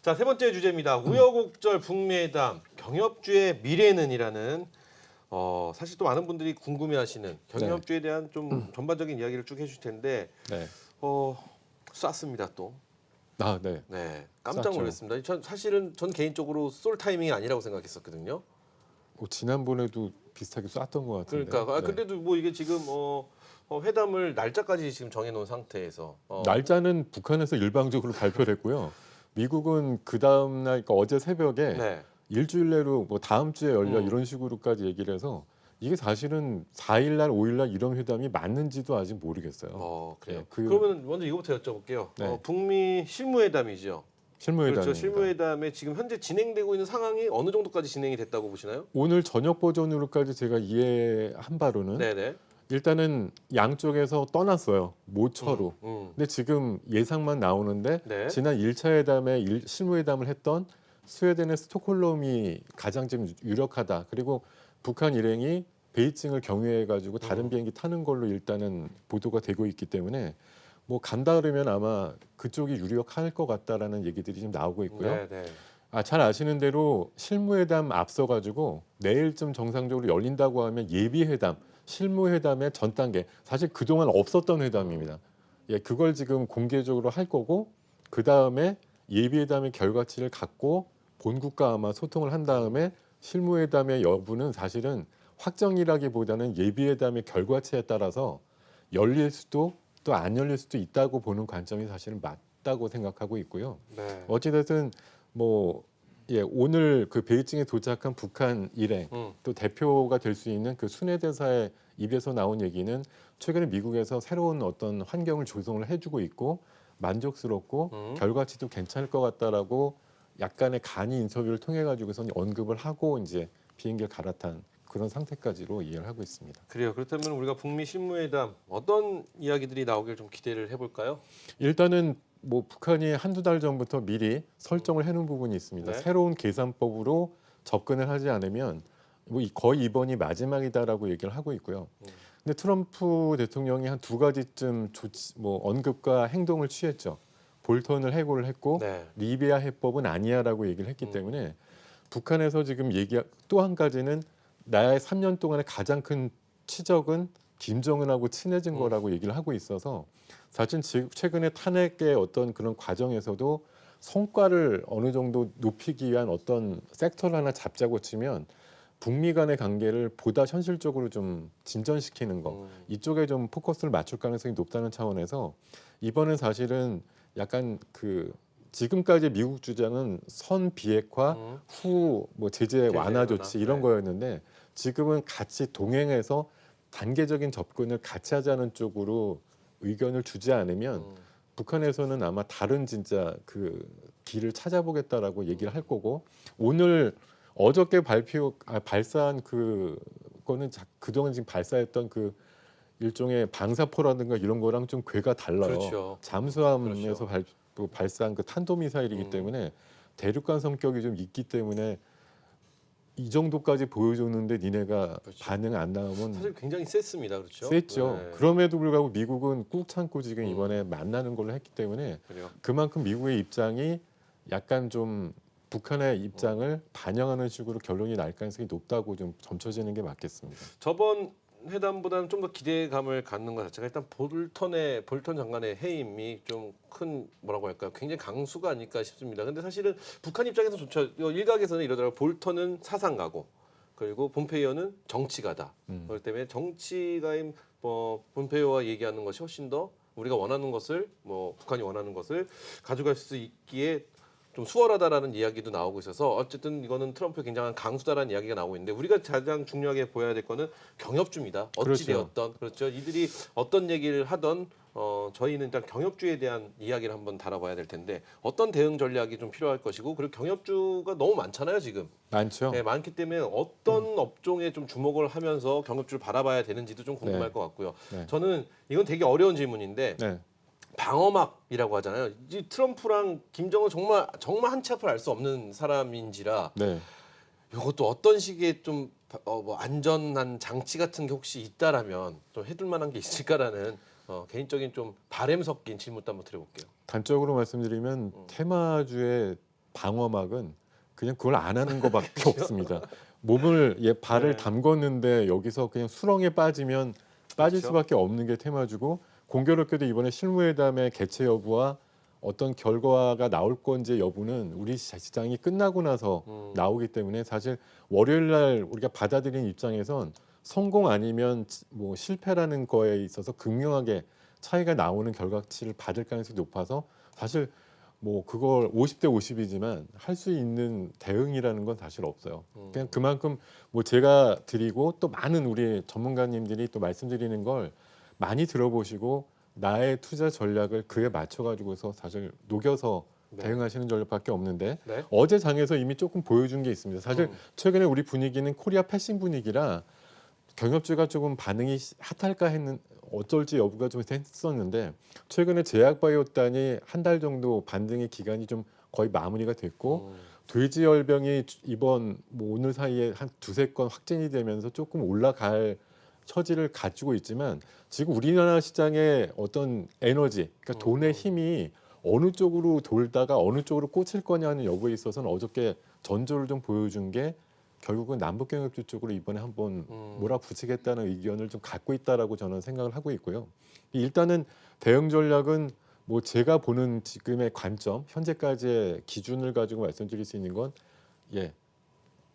자, 세 번째 주제입니다. 우여곡절 북미회담 경협주의 미래는이라는 사실 또 많은 분들이 궁금해하시는 경협주에 대한 좀 전반적인 이야기를 쭉 해주실 텐데 네. 쐈습니다 또. 아, 네. 네, 깜짝 쐈죠. 놀랐습니다. 사실은 전 개인적으로 쏠 타이밍이 아니라고 생각했었거든요. 지난번에도 비슷하게 쐈던 것 같은데. 그러니까 네. 근데도 뭐 이게 지금 회담을 날짜까지 지금 정해놓은 상태에서 날짜는 북한에서 일방적으로 발표를 했고요. 미국은 그 다음 날, 그러니까 어제 새벽에 네. 일주일 내로 뭐 다음 주에 열려 음. 이런 식으로까지 얘기를 해서 이게 사실은 4일 날, 5일 날 이런 회담이 맞는지도 아직 모르겠어요. 그래요. 예, 그러면 먼저 이거부터 여쭤볼게요. 네. 북미 실무회담이죠. 실무회담입니다. 그렇죠. 실무회담에 지금 현재 진행되고 있는 상황이 어느 정도까지 진행이 됐다고 보시나요? 오늘 저녁 버전으로까지 제가 이해한 바로는 네네. 일단은 양쪽에서 떠났어요. 모처로. 음. 근데 지금 예상만 나오는데 네. 지난 1차 회담에 실무회담을 했던 스웨덴의 스톡홀름이 가장 지금 유력하다. 그리고 북한 일행이 베이징을 경유해가지고 다른 비행기 타는 걸로 일단은 보도가 되고 있기 때문에 뭐 간다 그러면 아마 그쪽이 유력할 것 같다라는 얘기들이 지금 나오고 있고요. 네네. 잘 아시는 대로 실무회담 앞서가지고 내일쯤 정상적으로 열린다고 하면 예비회담, 실무회담의 전 단계, 사실 그동안 없었던 회담입니다. 예, 그걸 지금 공개적으로 할 거고 그 다음에 예비회담의 결과치를 갖고 본국과 아마 소통을 한 다음에 실무회담의 여부는 사실은 확정이라기보다는 예비회담의 결과치에 따라서 열릴 수도 또 안 열릴 수도 있다고 보는 관점이 사실은 맞다고 생각하고 있고요. 네. 어찌됐든 뭐 오늘 그 베이징에 도착한 북한 일행 또 대표가 될 수 있는 그 순회 대사의 입에서 나온 얘기는 최근에 미국에서 새로운 어떤 환경을 조성을 해주고 있고 만족스럽고 결과치도 괜찮을 것 같다라고 약간의 간이 인터뷰를 통해 가지고선 언급을 하고 이제 비행기를 갈아탄 그런 상태까지로 이해를 하고 있습니다. 그래요. 그렇다면 우리가 북미 실무회담 어떤 이야기들이 나오길 좀 기대를 해볼까요? 일단은 뭐 북한이 한두 달 전부터 미리 설정을 해놓은 부분이 있습니다. 네. 새로운 계산법으로 접근을 하지 않으면 뭐 거의 이번이 마지막이다라고 얘기를 하고 있고요. 근데 트럼프 대통령이 한 두 가지쯤 뭐 언급과 행동을 취했죠. 볼턴을 해고를 했고 네. 리비아 해법은 아니야라고 얘기를 했기 때문에 북한에서 지금 또 한 가지는 나의 3년 동안의 가장 큰 치적은 김정은하고 친해진 거라고 얘기를 하고 있어서 사실 최근에 탄핵의 어떤 그런 과정에서도 성과를 어느 정도 높이기 위한 어떤 섹터를 하나 잡자고 치면 북미 간의 관계를 보다 현실적으로 좀 진전시키는 거 이쪽에 좀 포커스를 맞출 가능성이 높다는 차원에서 이번엔 사실은 약간 그 지금까지 미국 주장은 선 비핵화 후 뭐 제재 완화 조치 이런 네. 거였는데 지금은 같이 동행해서 단계적인 접근을 같이 하자는 쪽으로 의견을 주지 않으면 북한에서는 아마 다른 진짜 그 길을 찾아보겠다라고 얘기를 할 거고 오늘 어저께 발사한 그거는 그동안 지금 발사했던 그 일종의 방사포라든가 이런 거랑 좀 궤가 달라요. 그렇죠. 잠수함에서 그렇죠. 발사한 그 탄도미사일이기 때문에 대륙간 성격이 좀 있기 때문에 이 정도까지 보여줬는데 니네가 그렇죠. 반응 안 나오면 사실 굉장히 셌습니다. 그렇죠? 셌죠. 네. 그럼에도 불구하고 미국은 꾹 참고 지금 이번에 만나는 걸로 했기 때문에 그래요. 그만큼 미국의 입장이 약간 좀 북한의 입장을 반영하는 식으로 결론이 날 가능성이 높다고 좀 점쳐지는 게 맞겠습니다. 저번 회담보다는 좀 더 기대감을 갖는 것 자체가 일단 볼턴 장관의 해임이 좀 큰 뭐라고 할까요? 굉장히 강수가 아닐까 싶습니다. 근데 사실은 북한 입장에서 좋죠. 일각에서는 이러더라고요. 볼턴은 사상가고 그리고 폼페이오는 정치가다. 그렇기 때문에 정치가인 폼페이오와 얘기하는 것이 훨씬 더 우리가 원하는 것을 북한이 원하는 것을 가져갈 수 있기에 좀 수월하다라는 이야기도 나오고 있어서 어쨌든 이거는 트럼프의 굉장한 강수다라는 이야기가 나오고 있는데 우리가 가장 중요하게 보여야 될 거는 경협주입니다. 어찌 되었던 그렇죠. 이들이 어떤 얘기를 하던 저희는 일단 경협주에 대한 이야기를 한번 다뤄봐야 될 텐데 어떤 대응 전략이 좀 필요할 것이고 그리고 경협주가 너무 많잖아요 지금. 많죠. 네, 많기 때문에 어떤 업종에 좀 주목을 하면서 경협주를 바라봐야 되는지도 좀 궁금할 네. 것 같고요. 네. 저는 이건 되게 어려운 질문인데 네. 방어막이라고 하잖아요. 이 트럼프랑 김정은 정말 한 치 앞을 알 수 없는 사람인지라 네. 이것도 어떤 식의 좀 안전한 장치 같은 게 혹시 있다라면 좀 해둘 만한 게 있을까라는 개인적인 좀 바램 섞인 질문도 한번 드려볼게요. 단적으로 말씀드리면 테마주에 방어막은 그냥 그걸 안 하는 것밖에 없습니다. 몸을 발을 네. 담궜는데 여기서 그냥 수렁에 빠지면 빠질 그렇죠. 수밖에 없는 게 테마주고 공교롭게도 이번에 실무회담의 개최 여부와 어떤 결과가 나올 건지 여부는 우리 시장이 끝나고 나서 나오기 때문에 사실 월요일 날 우리가 받아들인 입장에선 성공 아니면 뭐 실패라는 거에 있어서 극명하게 차이가 나오는 결과치를 받을 가능성이 높아서 사실 뭐 그걸 50대 50이지만 할 수 있는 대응이라는 건 사실 없어요. 그냥 그만큼 뭐 제가 드리고 또 많은 우리 전문가님들이 또 말씀드리는 걸 많이 들어보시고 나의 투자 전략을 그에 맞춰 가지고서 사실 녹여서 네. 대응하시는 전략밖에 없는데 네. 어제 장에서 이미 조금 보여준 게 있습니다. 사실 최근에 우리 분위기는 코리아 패싱 분위기라 경협주가 조금 반응이 핫할까 했는 어쩔지 여부가 좀 했었는데 최근에 제약바이오단이 한 달 정도 반등의 기간이 좀 거의 마무리가 됐고 돼지열병이 이번 뭐 오늘 사이에 한 두세 건 확진이 되면서 조금 올라갈 처지를 가지고 있지만 지금 우리나라 시장의 어떤 에너지, 그러니까 돈의 힘이 어느 쪽으로 돌다가 어느 쪽으로 꽂힐 거냐는 여부에 있어서는 어저께 전조를 좀 보여준 게 결국은 남북경협주 쪽으로 이번에 한번 몰아붙이겠다는 의견을 좀 갖고 있다라고 저는 생각을 하고 있고요. 일단은 대응 전략은 뭐 제가 보는 지금의 관점, 현재까지의 기준을 가지고 말씀드릴 수 있는 건 예,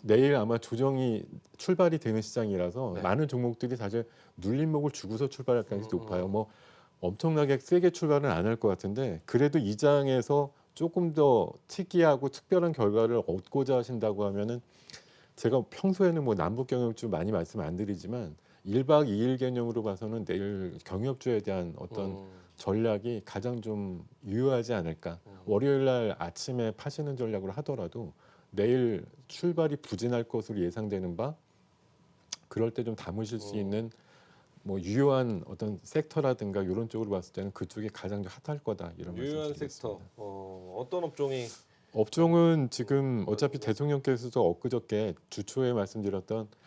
내일 아마 조정이 출발이 되는 시장이라서 네. 많은 종목들이 사실 눌림목을 주고서 출발할 가능성이 높아요. 뭐 엄청나게 세게 출발은 안 할 것 같은데 그래도 이 장에서 조금 더 특이하고 특별한 결과를 얻고자 하신다고 하면은 제가 평소에는 뭐 남북 경협주 많이 말씀 안 드리지만 1박 2일 개념으로 봐서는 내일 경협주에 대한 어떤 전략이 가장 좀 유효하지 않을까. 월요일 날 아침에 파시는 전략으로 하더라도 내일 출발이 부진할 것으로 예상되는 바 그럴 때 좀 담으실 수 있는 뭐 유효한 어떤 섹터라든가 이런 쪽으로 봤을 때는 그쪽이 가장 좀 핫할 거다 이런 유효한 말씀드리겠습니다. 섹터. 어떤 업종이 업종은 지금 어차피 대통령께서도 엊그저께 주초에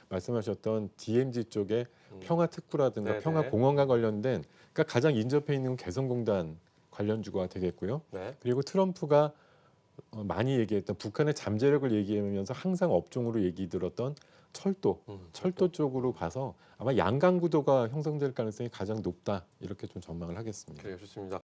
말씀하셨던 DMZ 쪽에 평화특구라든가 네네. 평화공원과 관련된 그러니까 가장 인접해 있는 건 개성공단 관련주가 되겠고요. 네. 그리고 트럼프가 많이 얘기했던 북한의 잠재력을 얘기하면서 항상 업종으로 얘기 들었던 철도 쪽으로 봐서 아마 양강 구도가 형성될 가능성이 가장 높다 이렇게 좀 전망을 하겠습니다. 그래요, 좋습니다.